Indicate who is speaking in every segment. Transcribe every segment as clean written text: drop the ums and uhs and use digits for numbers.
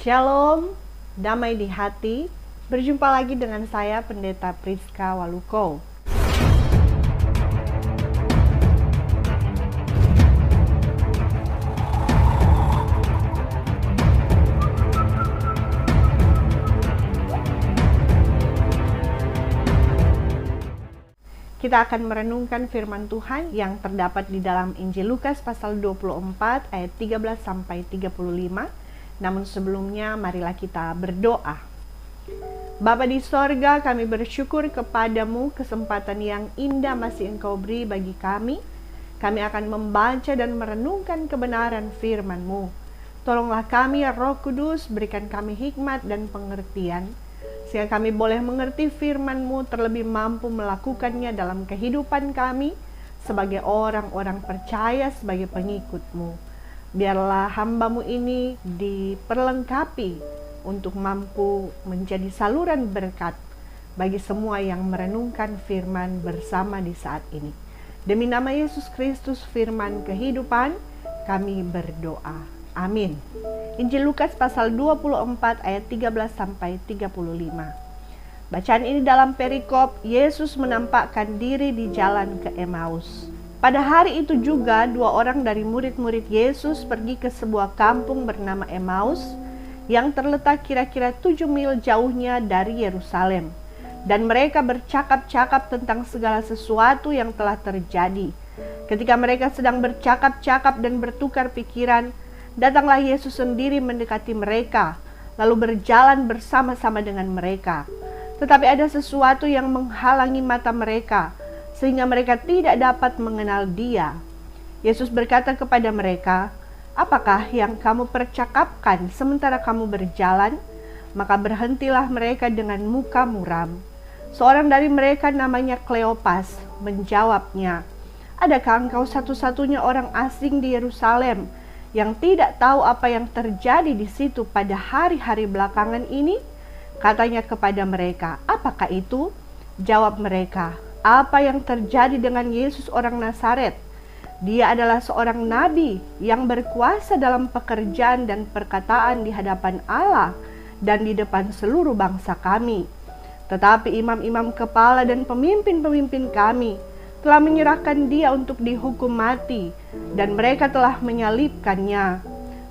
Speaker 1: Shalom, damai di hati. Berjumpa lagi dengan saya Pendeta Priska Waluko. Kita akan merenungkan firman Tuhan yang terdapat di dalam Injil Lukas pasal 24 ayat 13 sampai 35. Namun sebelumnya marilah kita berdoa. Bapa di sorga, kami bersyukur kepadamu kesempatan yang indah masih Engkau beri bagi kami. Kami akan membaca dan merenungkan kebenaran firman-Mu. Tolonglah kami ya Roh Kudus, berikan kami hikmat dan pengertian, sehingga kami boleh mengerti firman-Mu, terlebih mampu melakukannya dalam kehidupan kami sebagai orang-orang percaya, sebagai pengikut-Mu. Biarlah hamba-Mu ini diperlengkapi untuk mampu menjadi saluran berkat bagi semua yang merenungkan firman bersama di saat ini. Demi nama Yesus Kristus, firman kehidupan, kami berdoa. Amin. Injil Lukas pasal 24 ayat 13 sampai 35. Bacaan ini dalam perikop Yesus menampakkan diri di jalan ke Emmaus. Pada hari itu juga 2 orang dari murid-murid Yesus pergi ke sebuah kampung bernama Emmaus yang terletak kira-kira 7 mil jauhnya dari Yerusalem. Dan mereka bercakap-cakap tentang segala sesuatu yang telah terjadi. Ketika mereka sedang bercakap-cakap dan bertukar pikiran, datanglah Yesus sendiri mendekati mereka, lalu berjalan bersama-sama dengan mereka. Tetapi ada sesuatu yang menghalangi mata mereka, sehingga mereka tidak dapat mengenal Dia. Yesus berkata kepada mereka, "Apakah yang kamu percakapkan sementara kamu berjalan?" Maka berhentilah mereka dengan muka muram. Seorang dari mereka namanya Kleopas menjawabnya, "Adakah engkau satu-satunya orang asing di Yerusalem yang tidak tahu apa yang terjadi di situ pada hari-hari belakangan ini?" Katanya kepada mereka, "Apakah itu?" Jawab mereka, "Apa yang terjadi dengan Yesus orang Nazaret? Dia adalah seorang nabi yang berkuasa dalam pekerjaan dan perkataan di hadapan Allah dan di depan seluruh bangsa kami. Tetapi imam-imam kepala dan pemimpin-pemimpin kami telah menyerahkan Dia untuk dihukum mati, dan mereka telah menyalibkannya.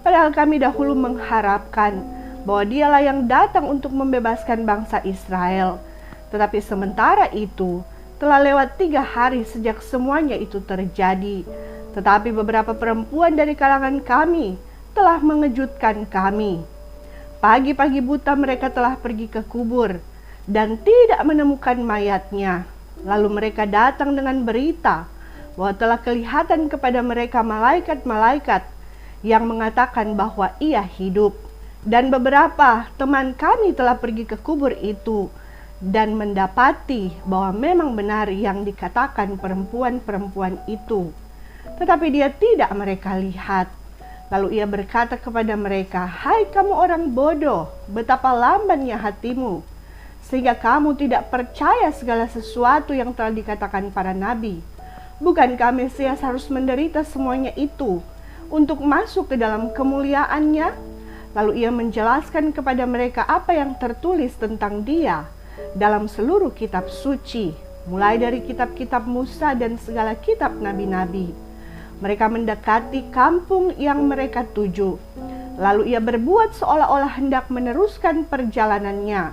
Speaker 1: Padahal kami dahulu mengharapkan bahwa Dialah yang datang untuk membebaskan bangsa Israel. Tetapi sementara itu telah lewat 3 hari sejak semuanya itu terjadi. Tetapi beberapa perempuan dari kalangan kami telah mengejutkan kami. Pagi-pagi buta mereka telah pergi ke kubur dan tidak menemukan mayatnya. Lalu mereka datang dengan berita bahwa telah kelihatan kepada mereka malaikat-malaikat yang mengatakan bahwa Ia hidup. Dan beberapa teman kami telah pergi ke kubur itu dan mendapati bahwa memang benar yang dikatakan perempuan-perempuan itu. Tetapi Dia tidak mereka lihat. Lalu Ia berkata kepada mereka, "Hai kamu orang bodoh, betapa lambannya hatimu, sehingga kamu tidak percaya segala sesuatu yang telah dikatakan para nabi. Bukankah Mesias harus menderita semuanya itu untuk masuk ke dalam kemuliaannya?" Lalu Ia menjelaskan kepada mereka apa yang tertulis tentang Dia dalam seluruh kitab suci, mulai dari kitab-kitab Musa dan segala kitab nabi-nabi. Mereka mendekati kampung yang mereka tuju. Lalu Ia berbuat seolah-olah hendak meneruskan perjalanannya.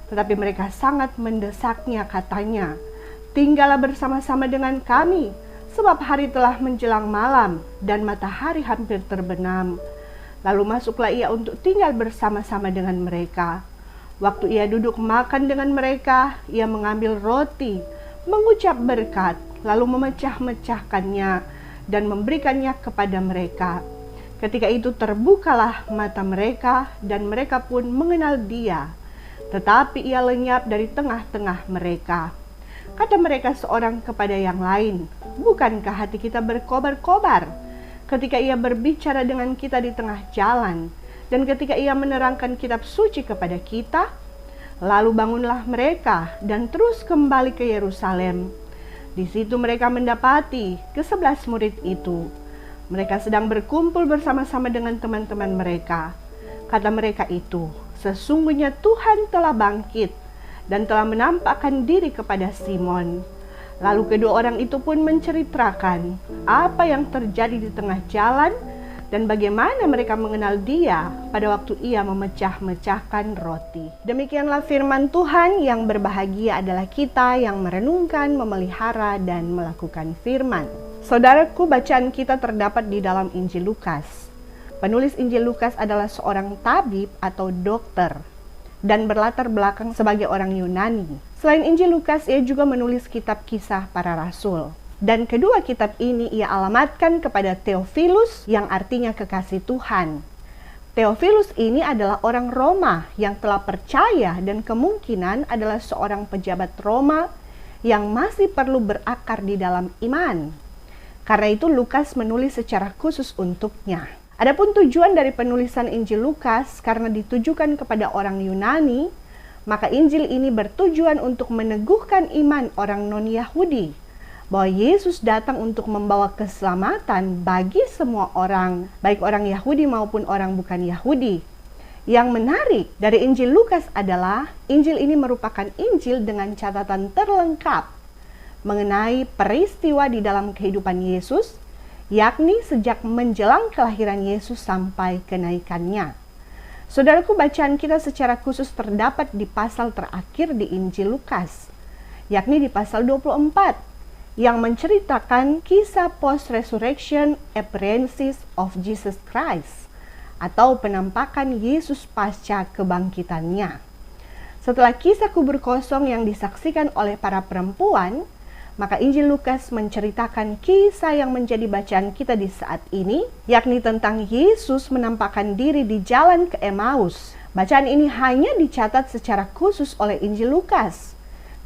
Speaker 1: Tetapi mereka sangat mendesaknya, katanya, "Tinggallah bersama-sama dengan kami, sebab hari telah menjelang malam dan matahari hampir terbenam." Lalu masuklah Ia untuk tinggal bersama-sama dengan mereka. Waktu Ia duduk makan dengan mereka, Ia mengambil roti, mengucap berkat, lalu memecah-mecahkannya dan memberikannya kepada mereka. Ketika itu terbukalah mata mereka dan mereka pun mengenal Dia. Tetapi Ia lenyap dari tengah-tengah mereka. Kata mereka seorang kepada yang lain, "Bukankah hati kita berkobar-kobar ketika Ia berbicara dengan kita di tengah jalan, dan ketika Ia menerangkan kitab suci kepada kita?" Lalu bangunlah mereka dan terus kembali ke Yerusalem. Di situ mereka mendapati ke-11 murid itu. Mereka sedang berkumpul bersama-sama dengan teman-teman mereka. Kata mereka itu, sesungguhnya Tuhan telah bangkit dan telah menampakkan diri kepada Simon. Lalu kedua orang itu pun menceritakan apa yang terjadi di tengah jalan dan bagaimana mereka mengenal Dia pada waktu Ia memecah-mecahkan roti. Demikianlah firman Tuhan. Yang berbahagia adalah kita yang merenungkan, memelihara, dan melakukan firman. Saudaraku, bacaan kita terdapat di dalam Injil Lukas. Penulis Injil Lukas adalah seorang tabib atau dokter dan berlatar belakang sebagai orang Yunani. Selain Injil Lukas, ia juga menulis kitab Kisah Para Rasul. Dan kedua kitab ini ia alamatkan kepada Theophilus yang artinya kekasih Tuhan. Theophilus ini adalah orang Roma yang telah percaya dan kemungkinan adalah seorang pejabat Roma yang masih perlu berakar di dalam iman. Karena itu Lukas menulis secara khusus untuknya. Adapun tujuan dari penulisan Injil Lukas karena ditujukan kepada orang Yunani, maka Injil ini bertujuan untuk meneguhkan iman orang non-Yahudi bahwa Yesus datang untuk membawa keselamatan bagi semua orang, baik orang Yahudi maupun orang bukan Yahudi. Yang menarik dari Injil Lukas adalah Injil ini merupakan Injil dengan catatan terlengkap mengenai peristiwa di dalam kehidupan Yesus, yakni sejak menjelang kelahiran Yesus sampai kenaikannya. Saudaraku, bacaan kita secara khusus terdapat di pasal terakhir di Injil Lukas, yakni di pasal 24, yang menceritakan kisah post-resurrection appearances of Jesus Christ, atau penampakan Yesus pasca kebangkitannya. Setelah kisah kubur kosong yang disaksikan oleh para perempuan, maka Injil Lukas menceritakan kisah yang menjadi bacaan kita di saat ini, yakni tentang Yesus menampakkan diri di jalan ke Emmaus. Bacaan ini hanya dicatat secara khusus oleh Injil Lukas,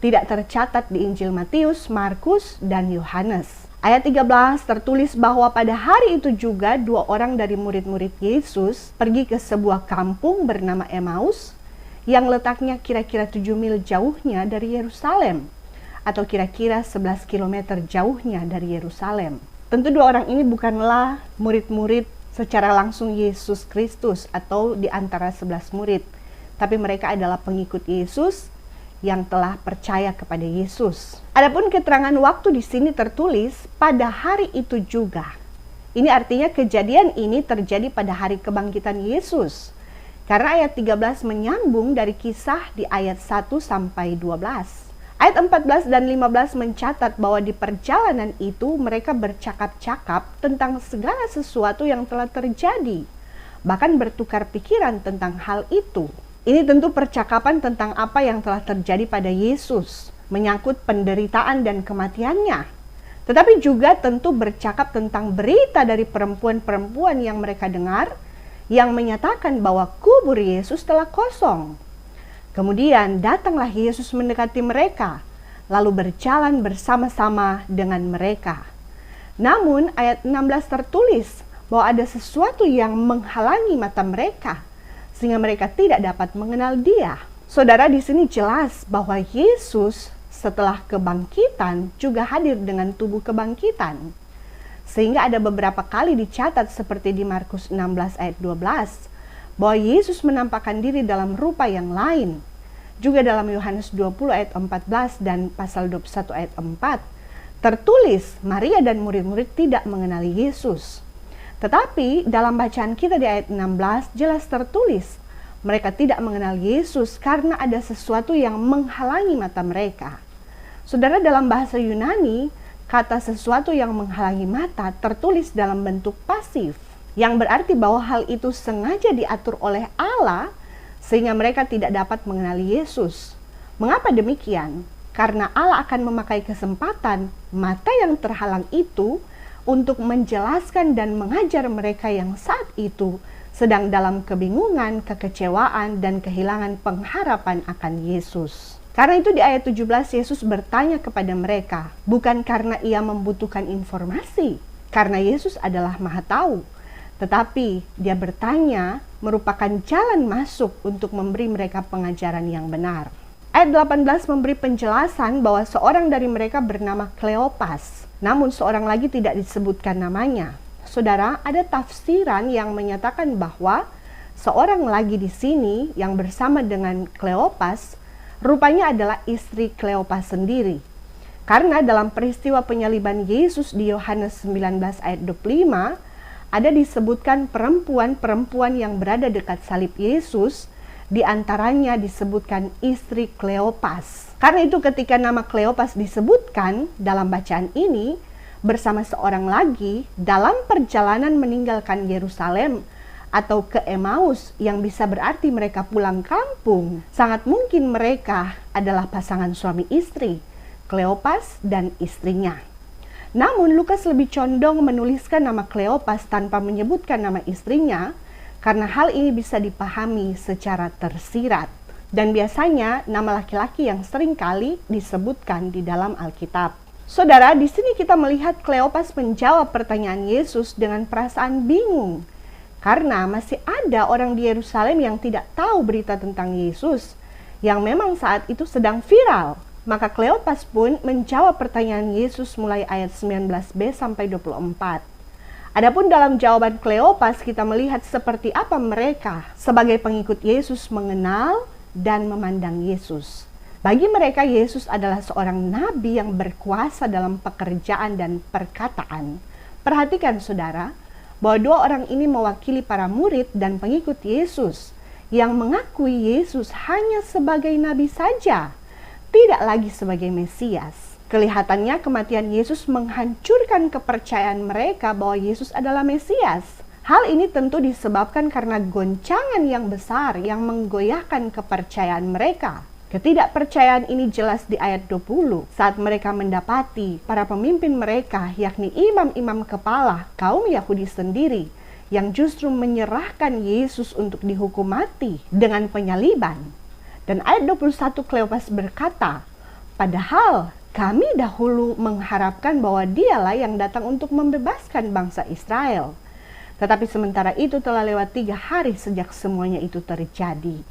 Speaker 1: tidak tercatat di Injil Matius, Markus, dan Yohanes. Ayat 13 tertulis bahwa pada hari itu juga dua orang dari murid-murid Yesus pergi ke sebuah kampung bernama Emmaus yang letaknya kira-kira 7 mil jauhnya dari Yerusalem, atau kira-kira 11 km jauhnya dari Yerusalem. Tentu dua orang ini bukanlah murid-murid secara langsung Yesus Kristus atau di antara 11 murid, tapi mereka adalah pengikut Yesus yang telah percaya kepada Yesus. Adapun keterangan waktu di sini tertulis pada hari itu juga. Ini artinya kejadian ini terjadi pada hari kebangkitan Yesus. Karena ayat 13 menyambung dari kisah di ayat 1 sampai 12. Ayat 14 dan 15 mencatat bahwa di perjalanan itu mereka bercakap-cakap tentang segala sesuatu yang telah terjadi, bahkan bertukar pikiran tentang hal itu. Ini tentu percakapan tentang apa yang telah terjadi pada Yesus, menyangkut penderitaan dan kematiannya. Tetapi juga tentu bercakap tentang berita dari perempuan-perempuan yang mereka dengar, yang menyatakan bahwa kubur Yesus telah kosong. Kemudian datanglah Yesus mendekati mereka, lalu berjalan bersama-sama dengan mereka. Namun ayat 16 tertulis bahwa ada sesuatu yang menghalangi mata mereka, sehingga mereka tidak dapat mengenal Dia. Saudara, di sini jelas bahwa Yesus setelah kebangkitan juga hadir dengan tubuh kebangkitan. Sehingga ada beberapa kali dicatat seperti di Markus 16 ayat 12, bahwa Yesus menampakkan diri dalam rupa yang lain. Juga dalam Yohanes 20 ayat 14 dan pasal 21 ayat 4, tertulis Maria dan murid-murid tidak mengenali Yesus. Tetapi dalam bacaan kita di ayat 16 jelas tertulis, mereka tidak mengenal Yesus karena ada sesuatu yang menghalangi mata mereka. Saudara, dalam bahasa Yunani, kata sesuatu yang menghalangi mata tertulis dalam bentuk pasif, yang berarti bahwa hal itu sengaja diatur oleh Allah sehingga mereka tidak dapat mengenali Yesus. Mengapa demikian? Karena Allah akan memakai kesempatan mata yang terhalang itu untuk menjelaskan dan mengajar mereka yang saat itu sedang dalam kebingungan, kekecewaan, dan kehilangan pengharapan akan Yesus. Karena itu di ayat 17 Yesus bertanya kepada mereka, bukan karena ia membutuhkan informasi, karena Yesus adalah Maha Tahu, tetapi dia bertanya merupakan jalan masuk untuk memberi mereka pengajaran yang benar. Ayat 18 memberi penjelasan bahwa seorang dari mereka bernama Kleopas, namun seorang lagi tidak disebutkan namanya. Saudara, ada tafsiran yang menyatakan bahwa Seorang lagi di sini yang bersama dengan Kleopas, rupanya adalah istri Kleopas sendiri. Karena dalam peristiwa penyaliban Yesus di Yohanes 19 ayat 25, ada disebutkan perempuan-perempuan yang berada dekat salib Yesus, di antaranya disebutkan istri Kleopas. Karena itu ketika nama Kleopas disebutkan dalam bacaan ini, bersama seorang lagi dalam perjalanan meninggalkan Yerusalem, atau ke Emmaus yang bisa berarti mereka pulang kampung, sangat mungkin mereka adalah pasangan suami istri, Kleopas dan istrinya. Namun Lukas lebih condong menuliskan nama Kleopas tanpa menyebutkan nama istrinya, karena hal ini bisa dipahami secara tersirat. Dan biasanya nama laki-laki yang sering kali disebutkan di dalam Alkitab. Saudara, di sini kita melihat Kleopas menjawab pertanyaan Yesus dengan perasaan bingung. Karena masih ada orang di Yerusalem yang tidak tahu berita tentang Yesus, yang memang saat itu sedang viral. Maka Kleopas pun menjawab pertanyaan Yesus mulai ayat 19b sampai 24. Adapun dalam jawaban Kleopas kita melihat seperti apa mereka sebagai pengikut Yesus mengenal dan memandang Yesus. Bagi mereka Yesus adalah seorang nabi yang berkuasa dalam pekerjaan dan perkataan. Perhatikan saudara, bahwa dua orang ini mewakili para murid dan pengikut Yesus yang mengakui Yesus hanya sebagai nabi saja, tidak lagi sebagai Mesias. Kelihatannya kematian Yesus menghancurkan kepercayaan mereka bahwa Yesus adalah Mesias. Hal ini tentu disebabkan karena goncangan yang besar yang menggoyahkan kepercayaan mereka. Ketidakpercayaan ini jelas di ayat 20 saat mereka mendapati para pemimpin mereka, yakni imam-imam kepala kaum Yahudi sendiri, yang justru menyerahkan Yesus untuk dihukum mati dengan penyaliban. Dan ayat 21 Kleopas berkata, padahal kami dahulu mengharapkan bahwa dialah yang datang untuk membebaskan bangsa Israel. Tetapi sementara itu telah lewat 3 hari sejak semuanya itu terjadi.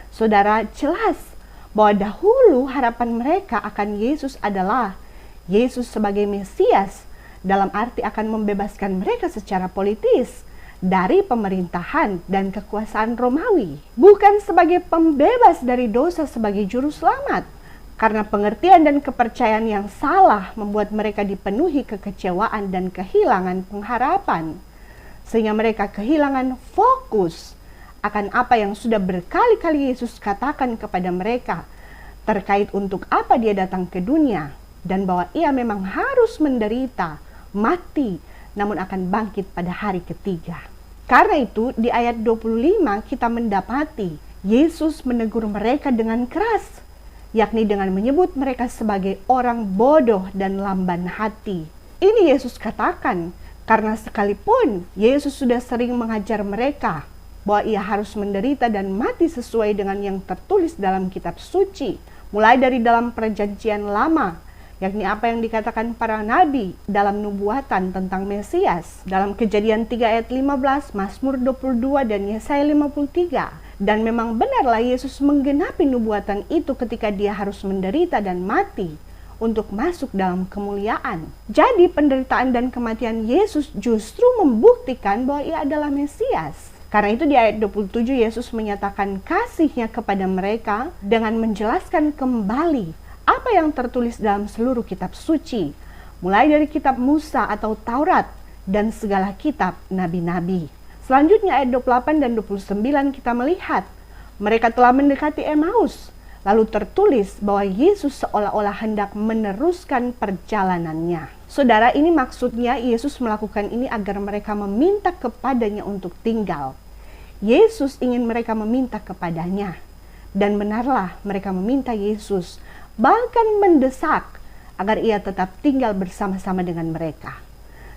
Speaker 1: Saudara, jelas bahwa dahulu harapan mereka akan Yesus adalah Yesus sebagai Mesias, dalam arti akan membebaskan mereka secara politis dari pemerintahan dan kekuasaan Romawi, bukan sebagai pembebas dari dosa sebagai juru selamat. Karena pengertian dan kepercayaan yang salah membuat mereka dipenuhi kekecewaan dan kehilangan pengharapan, sehingga mereka kehilangan fokus akan apa yang sudah berkali-kali Yesus katakan kepada mereka terkait untuk apa dia datang ke dunia, dan bahwa ia memang harus menderita, mati, namun akan bangkit pada hari ketiga. Karena itu di ayat 25 kita mendapati Yesus menegur mereka dengan keras, yakni dengan menyebut mereka sebagai orang bodoh dan lamban hati. Ini Yesus katakan karena sekalipun Yesus sudah sering mengajar mereka bahwa ia harus menderita dan mati sesuai dengan yang tertulis dalam kitab suci, mulai dari dalam perjanjian lama, yakni apa yang dikatakan para nabi dalam nubuatan tentang Mesias, dalam Kejadian 3 ayat 15, Mazmur 22, dan Yesaya 53. Dan memang benarlah Yesus menggenapi nubuatan itu ketika dia harus menderita dan mati untuk masuk dalam kemuliaan. Jadi penderitaan dan kematian Yesus justru membuktikan bahwa ia adalah Mesias. Karena itu di ayat 27 Yesus menyatakan kasih-Nya kepada mereka dengan menjelaskan kembali apa yang tertulis dalam seluruh kitab suci, mulai dari kitab Musa atau Taurat dan segala kitab nabi-nabi. Selanjutnya ayat 28 dan 29 kita melihat mereka telah mendekati Emmaus, lalu tertulis bahwa Yesus seolah-olah hendak meneruskan perjalanannya. Saudara, ini maksudnya Yesus melakukan ini agar mereka meminta kepadanya untuk tinggal. Yesus ingin mereka meminta kepadanya. Dan benarlah mereka meminta Yesus, bahkan mendesak agar ia tetap tinggal bersama-sama dengan mereka.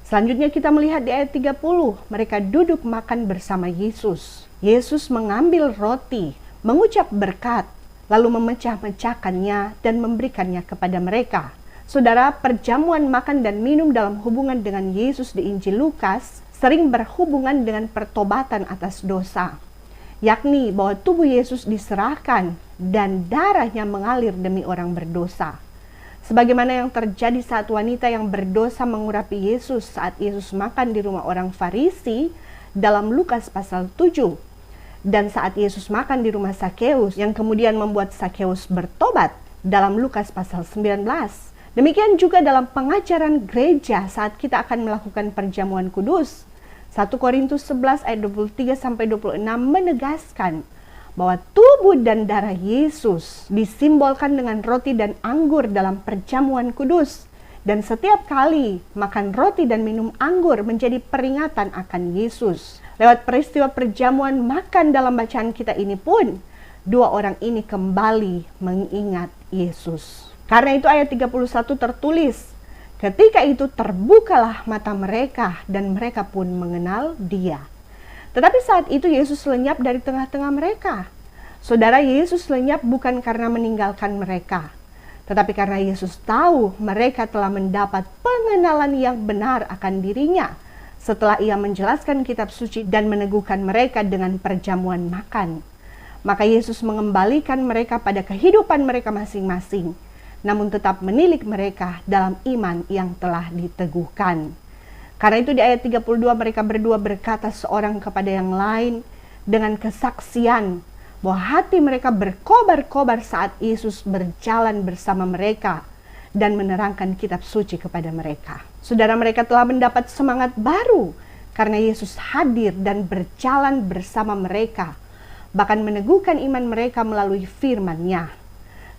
Speaker 1: Selanjutnya kita melihat di ayat 30, mereka duduk makan bersama Yesus. Yesus mengambil roti, mengucap berkat, lalu memecah-mecahkannya dan memberikannya kepada mereka. Saudara, perjamuan makan dan minum dalam hubungan dengan Yesus di Injil Lukas sering berhubungan dengan pertobatan atas dosa, yakni bahwa tubuh Yesus diserahkan dan darahnya mengalir demi orang berdosa. Sebagaimana yang terjadi saat wanita yang berdosa mengurapi Yesus saat Yesus makan di rumah orang Farisi dalam Lukas pasal 7. Dan saat Yesus makan di rumah Sakeus, yang kemudian membuat Sakeus bertobat dalam Lukas pasal 19. Demikian juga dalam pengajaran gereja saat kita akan melakukan perjamuan kudus. 1 Korintus 11 ayat 23-26 menegaskan bahwa tubuh dan darah Yesus disimbolkan dengan roti dan anggur dalam perjamuan kudus. Dan setiap kali makan roti dan minum anggur menjadi peringatan akan Yesus. Lewat peristiwa perjamuan makan dalam bacaan kita ini pun, dua orang ini kembali mengingat Yesus. Karena itu ayat 31 tertulis, ketika itu terbukalah mata mereka dan mereka pun mengenal Dia. Tetapi saat itu Yesus lenyap dari tengah-tengah mereka. Saudara, Yesus lenyap bukan karena meninggalkan mereka, tetapi karena Yesus tahu mereka telah mendapat pengenalan yang benar akan dirinya setelah Ia menjelaskan kitab suci dan meneguhkan mereka dengan perjamuan makan. Maka Yesus mengembalikan mereka pada kehidupan mereka masing-masing, namun tetap menilik mereka dalam iman yang telah diteguhkan. Karena itu di ayat 32 mereka berdua berkata seorang kepada yang lain dengan kesaksian bahwa hati mereka berkobar-kobar saat Yesus berjalan bersama mereka dan menerangkan kitab suci kepada mereka. Saudara, mereka telah mendapat semangat baru karena Yesus hadir dan berjalan bersama mereka, bahkan meneguhkan iman mereka melalui firman-Nya.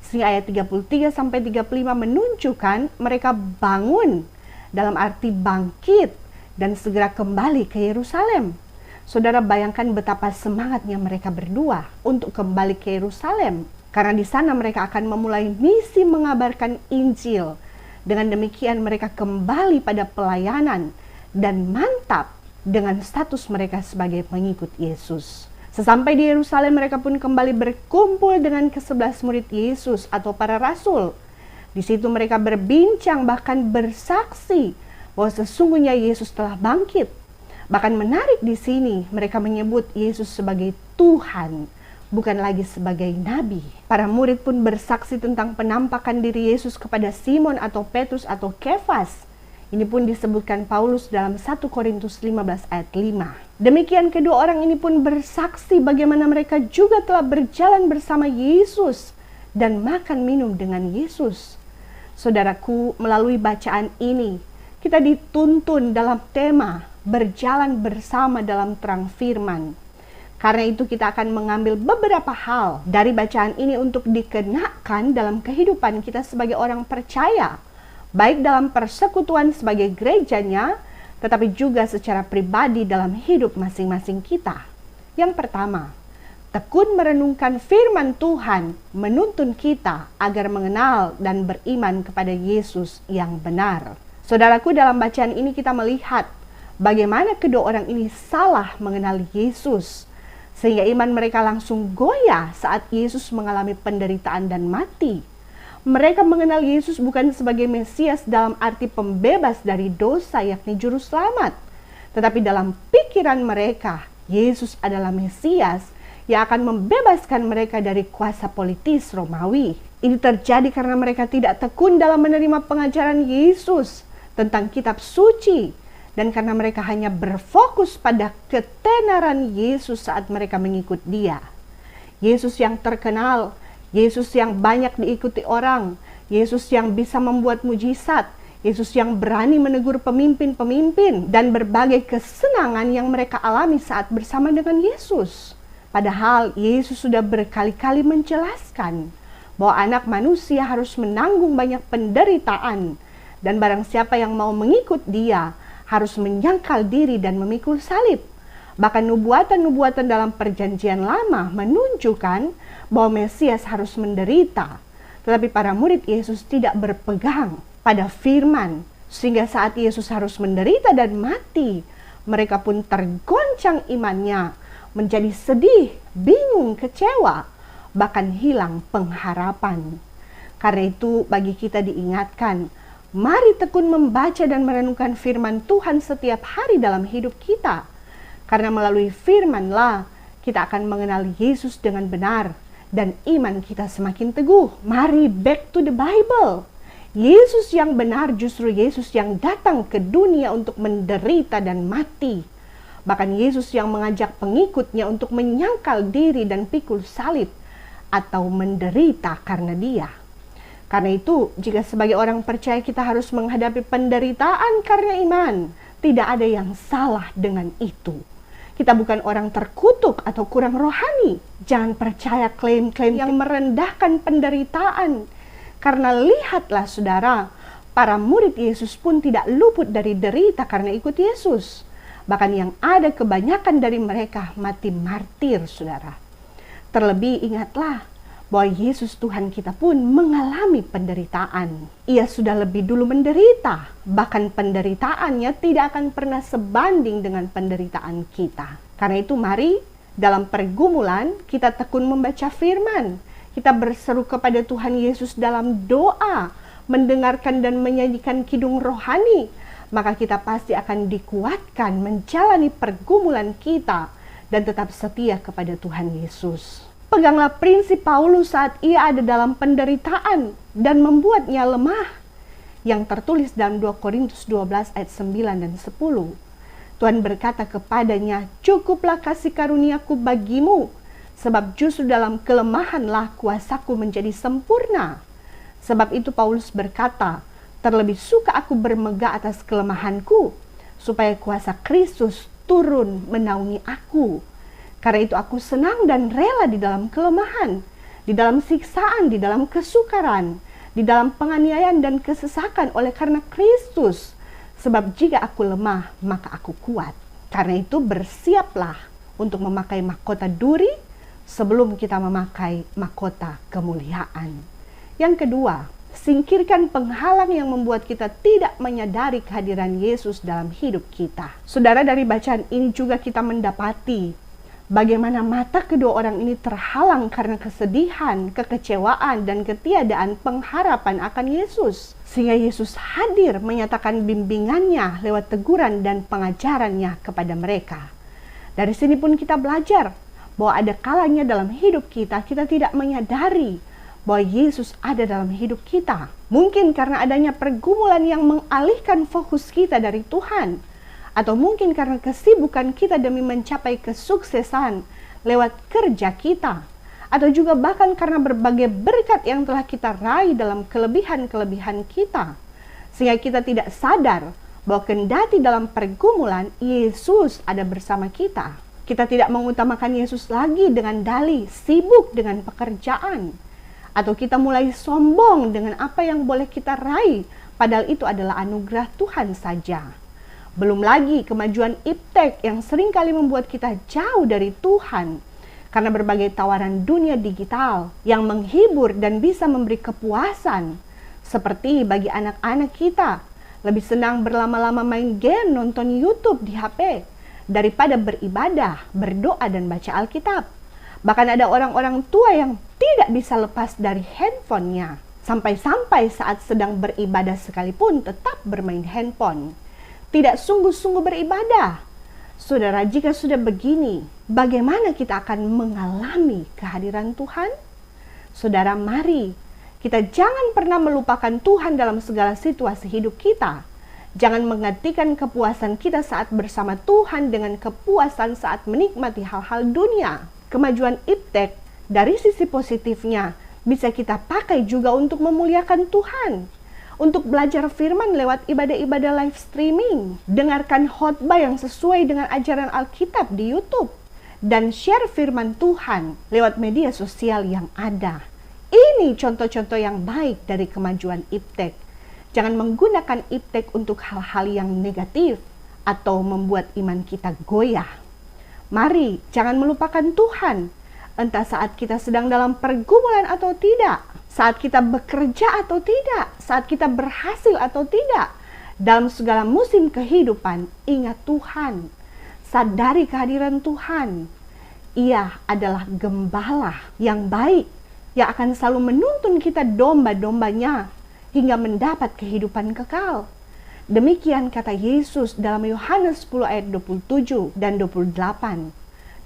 Speaker 1: Sehingga ayat 33-35 menunjukkan mereka bangun, dalam arti bangkit dan segera kembali ke Yerusalem. Saudara, bayangkan betapa semangatnya mereka berdua untuk kembali ke Yerusalem. Karena di sana mereka akan memulai misi mengabarkan Injil. Dengan demikian mereka kembali pada pelayanan dan mantap dengan status mereka sebagai pengikut Yesus. Sesampai di Yerusalem mereka pun kembali berkumpul dengan ke-11 murid Yesus atau para rasul. Di situ mereka berbincang bahkan bersaksi bahwa sesungguhnya Yesus telah bangkit. Bahkan menarik di sini, mereka menyebut Yesus sebagai Tuhan, bukan lagi sebagai Nabi. Para murid pun bersaksi tentang penampakan diri Yesus kepada Simon atau Petrus atau Kefas. Ini pun disebutkan Paulus dalam 1 Korintus 15 ayat 5. Demikian kedua orang ini pun bersaksi bagaimana mereka juga telah berjalan bersama Yesus dan makan minum dengan Yesus. Saudaraku, melalui bacaan ini, kita dituntun dalam tema berjalan bersama dalam terang firman. Karena itu kita akan mengambil beberapa hal dari bacaan ini untuk dikenakan dalam kehidupan kita sebagai orang percaya, baik dalam persekutuan sebagai gerejanya, tetapi juga secara pribadi dalam hidup masing-masing kita. Yang pertama, tekun merenungkan firman Tuhan menuntun kita agar mengenal dan beriman kepada Yesus yang benar. Saudaraku, dalam bacaan ini kita melihat bagaimana kedua orang ini salah mengenali Yesus, sehingga iman mereka langsung goyah saat Yesus mengalami penderitaan dan mati. Mereka mengenal Yesus bukan sebagai Mesias dalam arti pembebas dari dosa, yakni juru selamat. Tetapi dalam pikiran mereka, Yesus adalah Mesias yang akan membebaskan mereka dari kuasa politis Romawi. Ini terjadi karena mereka tidak tekun dalam menerima pengajaran Yesus tentang kitab suci, dan karena mereka hanya berfokus pada ketenaran Yesus saat mereka mengikut Dia. Yesus yang terkenal, Yesus yang banyak diikuti orang, Yesus yang bisa membuat mujizat, Yesus yang berani menegur pemimpin-pemimpin, dan berbagai kesenangan yang mereka alami saat bersama dengan Yesus. Padahal Yesus sudah berkali-kali menjelaskan bahwa anak manusia harus menanggung banyak penderitaan, dan barang siapa yang mau mengikut Dia harus menyangkal diri dan memikul salib. Bahkan nubuatan-nubuatan dalam perjanjian lama menunjukkan bahwa Mesias harus menderita. Tetapi para murid Yesus tidak berpegang pada firman, sehingga saat Yesus harus menderita dan mati, mereka pun tergoncang imannya, menjadi sedih, bingung, kecewa, bahkan hilang pengharapan. Karena itu bagi kita diingatkan, mari tekun membaca dan merenungkan firman Tuhan setiap hari dalam hidup kita. Karena melalui firman-lah kita akan mengenal Yesus dengan benar dan iman kita semakin teguh. Mari back to the Bible. Yesus yang benar justru Yesus yang datang ke dunia untuk menderita dan mati. Bahkan Yesus yang mengajak pengikutnya untuk menyangkal diri dan pikul salib atau menderita karena Dia. Karena itu, jika sebagai orang percaya kita harus menghadapi penderitaan karena iman, tidak ada yang salah dengan itu. Kita bukan orang terkutuk atau kurang rohani. Jangan percaya klaim-klaim yang merendahkan penderitaan. Karena lihatlah saudara, para murid Yesus pun tidak luput dari derita karena ikut Yesus. Bahkan yang ada kebanyakan dari mereka mati martir, saudara. Terlebih ingatlah bahwa Yesus Tuhan kita pun mengalami penderitaan. Ia sudah lebih dulu menderita. Bahkan penderitaannya tidak akan pernah sebanding dengan penderitaan kita. Karena itu mari dalam pergumulan kita tekun membaca firman. Kita berseru kepada Tuhan Yesus dalam doa, mendengarkan dan menyanyikan kidung rohani. Maka kita pasti akan dikuatkan menjalani pergumulan kita dan tetap setia kepada Tuhan Yesus. Peganglah prinsip Paulus saat ia ada dalam penderitaan dan membuatnya lemah. Yang tertulis dalam 2 Korintus 12 ayat 9 dan 10. Tuhan berkata kepadanya, "Cukuplah kasih karuniaku bagimu, sebab justru dalam kelemahanlah kuasaku menjadi sempurna." Sebab itu Paulus berkata, "Terlebih suka aku bermegah atas kelemahanku, supaya kuasa Kristus turun menaungi aku. Karena itu aku senang dan rela di dalam kelemahan, di dalam siksaan, di dalam kesukaran, di dalam penganiayaan dan kesesakan oleh karena Kristus. Sebab jika aku lemah, maka aku kuat." Karena itu bersiaplah untuk memakai mahkota duri sebelum kita memakai mahkota kemuliaan. Yang kedua, singkirkan penghalang yang membuat kita tidak menyadari kehadiran Yesus dalam hidup kita. Saudara, dari bacaan ini juga kita mendapati bagaimana mata kedua orang ini terhalang karena kesedihan, kekecewaan, dan ketiadaan pengharapan akan Yesus. Sehingga Yesus hadir menyatakan bimbingannya lewat teguran dan pengajarannya kepada mereka. Dari sini pun kita belajar bahwa ada kalanya dalam hidup kita tidak menyadari bahwa Yesus ada dalam hidup kita. Mungkin karena adanya pergumulan yang mengalihkan fokus kita dari Tuhan. Atau mungkin karena kesibukan kita demi mencapai kesuksesan lewat kerja kita. Atau juga bahkan karena berbagai berkat yang telah kita raih dalam kelebihan-kelebihan kita. Sehingga kita tidak sadar bahwa kendati dalam pergumulan, Yesus ada bersama kita. Kita tidak mengutamakan Yesus lagi dengan dalih sibuk dengan pekerjaan. Atau kita mulai sombong dengan apa yang boleh kita raih, padahal itu adalah anugerah Tuhan saja. Belum lagi kemajuan iptek yang seringkali membuat kita jauh dari Tuhan karena berbagai tawaran dunia digital yang menghibur dan bisa memberi kepuasan. Seperti bagi anak-anak kita, lebih senang berlama-lama main game, nonton YouTube di HP daripada beribadah, berdoa, dan baca Alkitab. Bahkan ada orang-orang tua yang tidak bisa lepas dari handphonenya. Sampai-sampai saat sedang beribadah sekalipun tetap bermain handphone. Tidak sungguh-sungguh beribadah. Saudara, jika sudah begini, bagaimana kita akan mengalami kehadiran Tuhan? Saudara, mari kita jangan pernah melupakan Tuhan dalam segala situasi hidup kita. Jangan menggantikan kepuasan kita saat bersama Tuhan dengan kepuasan saat menikmati hal-hal dunia. Kemajuan iptek dari sisi positifnya bisa kita pakai juga untuk memuliakan Tuhan. Untuk belajar firman lewat ibadah-ibadah live streaming. Dengarkan khotbah yang sesuai dengan ajaran Alkitab di YouTube. Dan share firman Tuhan lewat media sosial yang ada. Ini contoh-contoh yang baik dari kemajuan iptek. Jangan menggunakan iptek untuk hal-hal yang negatif atau membuat iman kita goyah. Mari, jangan melupakan Tuhan, entah saat kita sedang dalam pergumulan atau tidak, saat kita bekerja atau tidak, saat kita berhasil atau tidak. Dalam segala musim kehidupan, ingat Tuhan, sadari kehadiran Tuhan. Ia adalah gembala yang baik, yang akan selalu menuntun kita domba-dombanya, hingga mendapat kehidupan kekal. Demikian kata Yesus dalam Yohanes 10 ayat 27 dan 28.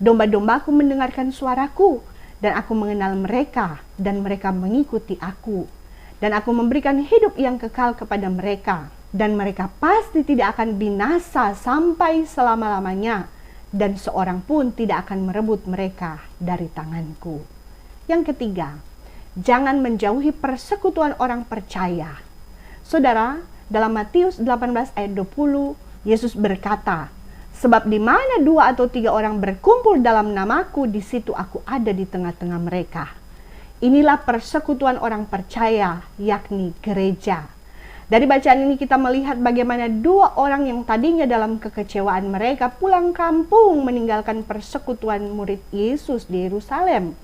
Speaker 1: Domba-dombaku mendengarkan suaraku, dan aku mengenal mereka, dan mereka mengikuti aku. Dan aku memberikan hidup yang kekal kepada mereka, dan mereka pasti tidak akan binasa sampai selama-lamanya, dan seorang pun tidak akan merebut mereka dari tanganku. Yang ketiga, jangan menjauhi persekutuan orang percaya. Saudara, dalam Matius 18 ayat 20, Yesus berkata, "Sebab di mana 2 atau 3 orang berkumpul dalam namaku, di situ aku ada di tengah-tengah mereka." Inilah persekutuan orang percaya, yakni gereja. Dari bacaan ini kita melihat bagaimana 2 orang yang tadinya dalam kekecewaan mereka pulang kampung meninggalkan persekutuan murid Yesus di Yerusalem.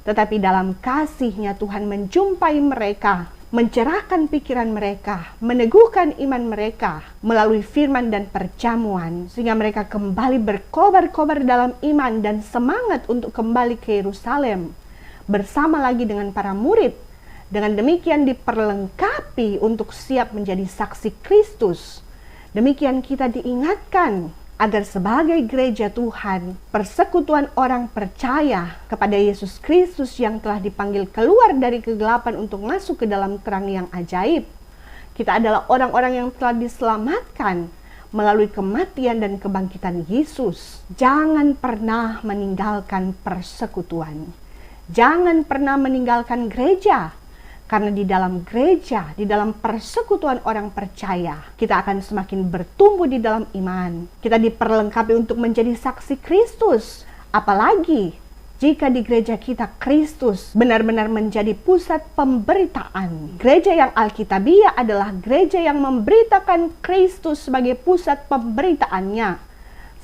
Speaker 1: Tetapi dalam kasih-Nya Tuhan menjumpai mereka, mencerahkan pikiran mereka, meneguhkan iman mereka melalui firman dan perjamuan, sehingga mereka kembali berkobar-kobar dalam iman dan semangat untuk kembali ke Yerusalem bersama lagi dengan para murid. Dengan demikian diperlengkapi untuk siap menjadi saksi Kristus. Demikian kita diingatkan agar sebagai gereja Tuhan, persekutuan orang percaya kepada Yesus Kristus yang telah dipanggil keluar dari kegelapan untuk masuk ke dalam terang yang ajaib. Kita adalah orang-orang yang telah diselamatkan melalui kematian dan kebangkitan Yesus. Jangan pernah meninggalkan persekutuan. Jangan pernah meninggalkan gereja. Karena di dalam gereja, di dalam persekutuan orang percaya, kita akan semakin bertumbuh di dalam iman. Kita diperlengkapi untuk menjadi saksi Kristus. Apalagi jika di gereja kita Kristus benar-benar menjadi pusat pemberitaan. Gereja yang alkitabiah adalah gereja yang memberitakan Kristus sebagai pusat pemberitaannya.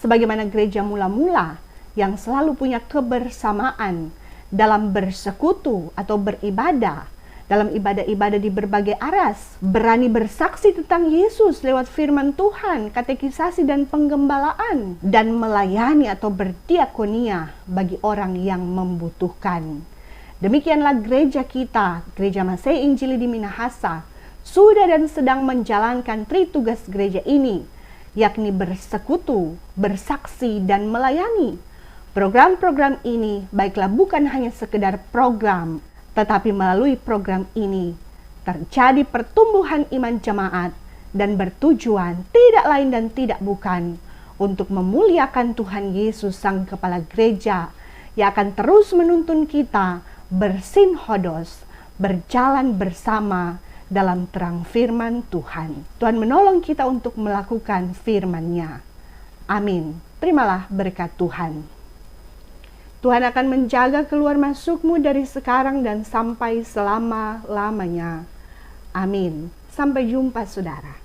Speaker 1: Sebagaimana gereja mula-mula yang selalu punya kebersamaan dalam bersekutu atau beribadah, dalam ibadah-ibadah di berbagai aras, berani bersaksi tentang Yesus lewat firman Tuhan, katekisasi dan penggembalaan, dan melayani atau berdiakonia bagi orang yang membutuhkan. Demikianlah gereja kita, Gereja Masehi Injili di Minahasa, sudah dan sedang menjalankan tritugas gereja ini, yakni bersekutu, bersaksi, dan melayani. Program-program ini baiklah bukan hanya sekedar program, tetapi melalui program ini terjadi pertumbuhan iman jemaat dan bertujuan tidak lain dan tidak bukan untuk memuliakan Tuhan Yesus Sang Kepala Gereja yang akan terus menuntun kita bersinhodos, berjalan bersama dalam terang firman Tuhan. Tuhan menolong kita untuk melakukan firman-Nya. Amin. Terimalah berkat Tuhan. Tuhan akan menjaga keluar masukmu dari sekarang dan sampai selama-lamanya. Amin. Sampai jumpa, saudara.